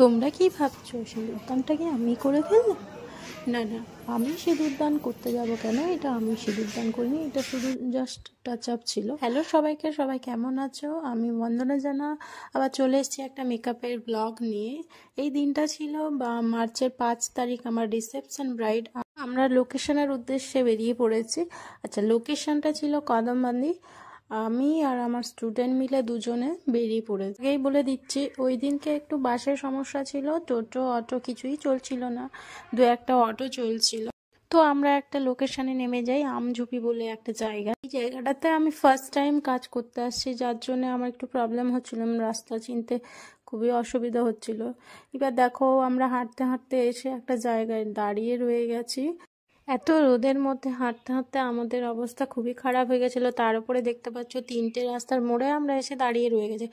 তোমরা কি ভাবছো সিঁদুরদানটা কি আমি করে ফেললাম? না না, আমি সিঁদুরদান করতে যাব কেন? এটা আমি সিঁদুরদান করিনি, এটা শুধু জাস্ট টাচ আপ ছিল। হ্যালো সবাইকে, সবাই কেমন আছো? আমি বন্দনা জানা আবার চলে এসেছি একটা মেকআপের ব্লগ নিয়ে। এই দিনটা ছিল মার্চের 5 তারিখ, আমার রিসেপশন ব্রাইড। আমরা লোকেশনের উদ্দেশ্যে বেরিয়ে পড়েছি। আচ্ছা, লোকেশনটা ছিল কদমবান্দি। আমি আর আমার স্টুডেন্ট মিলে দুজনে বেরিয়ে পড়েছি। আগেই বলে দিচ্ছি, ওই দিনকে একটু বাসের সমস্যা ছিল, টোটো অটো কিছুই চলছিল না, দু একটা অটো চলছিল। তো আমরা একটা লোকেশনে নেমে যাই, আমঝুপি বলে একটা জায়গা। এই জায়গাটাতে আমি ফার্স্ট টাইম কাজ করতে আসছি, যার জন্য আমার একটু প্রবলেম হচ্ছিল, রাস্তা চিনতে খুবই অসুবিধা হচ্ছিল। এবার দেখো, আমরা হাঁটতে হাঁটতে এসে একটা জায়গায় দাঁড়িয়ে রয়ে গেছি। এত রোদের মধ্যে হাঁটতে হাঁটতে আমাদের অবস্থা খুবই খারাপ হয়ে গেছিলো। তার উপরে দেখতে পাচ্ছ 3টে রাস্তার মোড়ে আমরা এসে দাঁড়িয়ে রয়ে গেছি।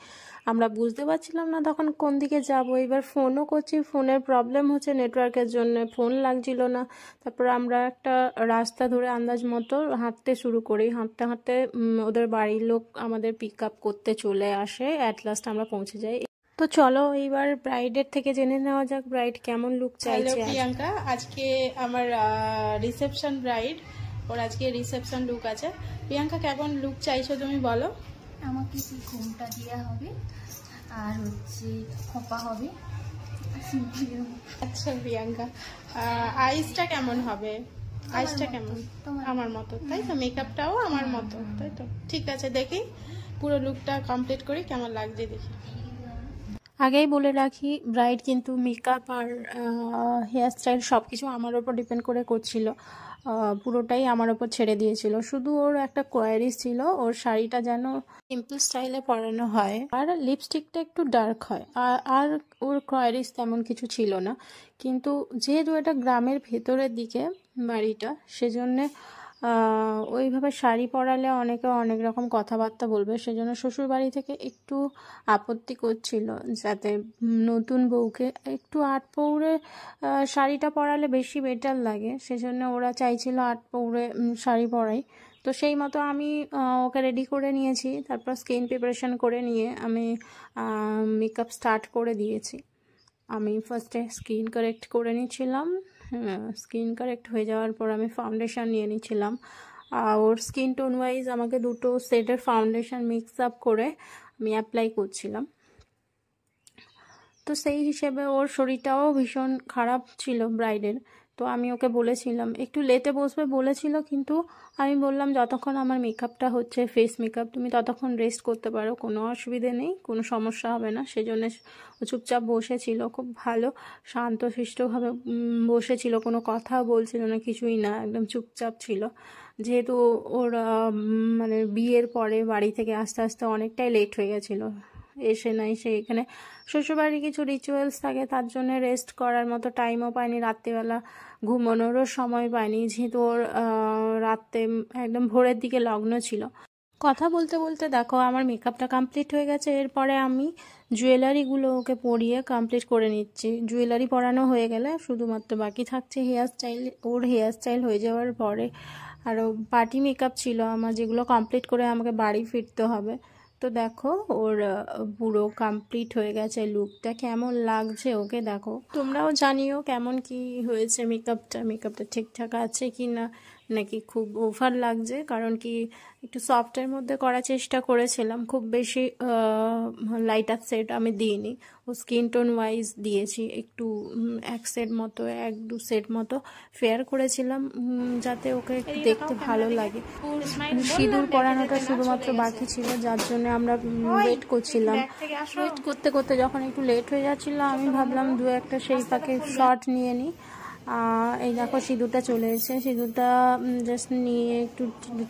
আমরা বুঝতে পারছিলাম না তখন কোন দিকে যাব। এবার ফোনও করছি, ফোনের প্রবলেম হচ্ছে, নেটওয়ার্কের জন্য ফোন লাগছিল না। তারপর আমরা একটা রাস্তা ধরে আন্দাজ মতো হাঁটতে শুরু করি। হাঁটতে হাঁটতে ওদের বাড়ির লোক আমাদের পিক আপ করতে চলে আসে। অ্যাট লাস্ট আমরা পৌঁছে যাই। তো চলো এইবার ব্রাইডের থেকে জেনে নেওয়া যাক ব্রাইড কেমন লুক চাইছে। প্রিয়াঙ্কা, আজকে আমার রিসেপশন ব্রাইড, ওর আজকে রিসেপশন লুক আছে। প্রিয়াঙ্কা, কেমন লুক চাইছো তুমি বলো? আমাকে একটু ঘুমটা দেওয়া হবে আর হচ্ছে খোপা হবে। আচ্ছা প্রিয়াঙ্কা, আইসটা কেমন হবে? আইসটা কেমন? আমার মতো, তাই তো? মেকআপটাও আমার মতো, তাই তো? ঠিক আছে, দেখি পুরো লুকটা কমপ্লিট করি, কেমন লাগছে দেখি। আগেই বলে রাখি, ব্রাইড কিন্তু মেকআপ আর হেয়ার স্টাইল সব কিছু আমার ওপর ডিপেন্ড করে করছিল। পুরোটাই আমার ওপর ছেড়ে দিয়েছিল। শুধু ওর একটা কোয়ারিজ ছিল, ওর শাড়িটা যেন সিম্পল স্টাইলে পরানো হয় আর লিপস্টিকটা একটু ডার্ক হয়। আর ওর কোয়ারিজ তেমন কিছু ছিল না। কিন্তু যেহেতু এটা গ্রামের ভেতরের দিকে বাড়িটা, সেজন্যে ওইভাবে শাড়ি পরালে অনেকে অনেক রকম কথাবার্তা বলবে, সেজন্য শ্বশুর বাড়ি থেকে একটু আপত্তি করছিল যাতে নতুন বউকে একটু আট পৌরে শাড়িটা পরালে বেশি বেটার লাগে। সেজন্য ওরা চাইছিল আট পৌরে শাড়ি পরাই। তো সেই মতো আমি ওকে রেডি করে নিয়েছি। তারপর স্কিন প্রিপারেশন করে নিয়ে আমি মেকআপ স্টার্ট করে দিয়েছি। আমি ফার্স্টে স্কিন কারেক্ট করে নিয়েছিলাম। স্কিন কারেক্ট হয়ে যাওয়ার পর আমি ফাউন্ডেশন নিয়ে নিয়েছিলাম। ওর স্কিন টোন ওয়াইজ আমাকে দুটো সেটের ফাউন্ডেশন মিক্স আপ করে আমি অ্যাপ্লাই করছিলাম। তো সেই হিসেবে ওর শরীরটাও ভীষণ খারাপ ছিল ব্রাইডের। তো আমি ওকে বলেছিলাম একটু লেটে বসবে বলেছিল, কিন্তু আমি বললাম যতক্ষণ আমার মেকআপটা হচ্ছে, ফেস মেকআপ, তুমি ততক্ষণ রেস্ট করতে পারো, কোনো অসুবিধে নেই, কোনো সমস্যা হবে না। সেজন্য ও চুপচাপ বসেছিল, খুব ভালো শান্তশিষ্টভাবে বসেছিল, কোনো কথাও বলছিল না, কিছুই না, একদম চুপচাপ ছিল। যেহেতু ওর মানে বিয়ের পরে বাড়ি থেকে আস্তে আস্তে অনেকটাই লেট হয়ে গেছিলো, এসে নাই সে এখানে শ্বশুরবাড়ির কিছু রিচুয়ালস থাকে, তার জন্য রেস্ট করার মতো টাইমও পায়নি, রাত্রিবেলা ঘুমানোরও সময় পায়নি, যেহেতু ওর রাতে একদম ভোরের দিকে লগ্ন ছিল। কথা বলতে বলতে দেখো আমার মেকআপটা কমপ্লিট হয়ে গেছে। এরপরে আমি জুয়েলারিগুলো ওকে পরিয়ে কমপ্লিট করে নিচ্ছি। জুয়েলারি পরানো হয়ে গেলে শুধুমাত্র বাকি থাকছে হেয়ার স্টাইল। ওর হেয়ার স্টাইল হয়ে যাওয়ার পরে আরও পার্টি মেকআপ ছিল আমার, যেগুলো কমপ্লিট করে আমাকে বাড়ি ফিরতে হবে। তো দেখো ওর পুরো কমপ্লিট হয়ে গেছে। লুকটা কেমন লাগছে ওকে দেখো, তোমরাও জানিও কেমন কি হয়েছে মেকআপটা ঠিকঠাক আছে কি না, নাকি খুব ওভার লাগছে। কারণ কি একটু সফটের মধ্যে করার চেষ্টা করেছিলাম, খুব বেশি লাইটার সেট আমি দিইনি। ও স্কিন টোন ওয়াইজ দিয়েছি, একটু এক সেট মতো, এক দু সেট মতো ফেয়ার করেছিলাম, যাতে ওকে দেখতে ভালো লাগে। সিঁদুর পরানোটা শুধুমাত্র বাকি ছিল, যার জন্য আমরা ওয়েট করছিলাম। ওয়েট করতে করতে যখন একটু লেট হয়ে যাচ্ছিলো, আমি ভাবলাম দু একটা সেই পাকে শর্ট নিয়ে নিই। এই দেখো সিঁদুরটা চলে এসেছে, সিঁদুরটা জাস্ট নিয়ে একটু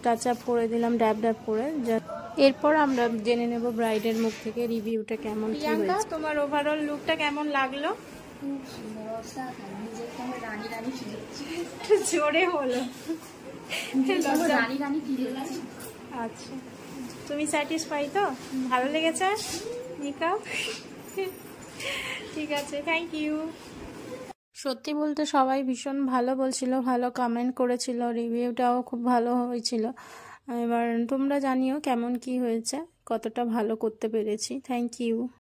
টাচ আপ করে দিলাম, ড্যাব ড্যাব করে। এরপর আমরা জেনে নেব ব্রাইডের মুখ থেকে রিভিউটা কেমন কি হয়েছে। তোমার ওভারঅল লুকটা কেমন লাগলো? জোরে হলো। আচ্ছা, তুমি স্যাটিসফাই তো? ভালো লেগেছে মেকআপ? ঠিক আছে, থ্যাংক ইউ। সত্যি বলতে সবাই ভীষণ ভালো বলছিল, ভালো কমেন্ট করেছিল, রিভিউটাও খুব ভালো হয়েছিল। এবার তোমরা জানিও কেমন কি হয়েছে, কতটা ভালো করতে পেরেছি। Thank you.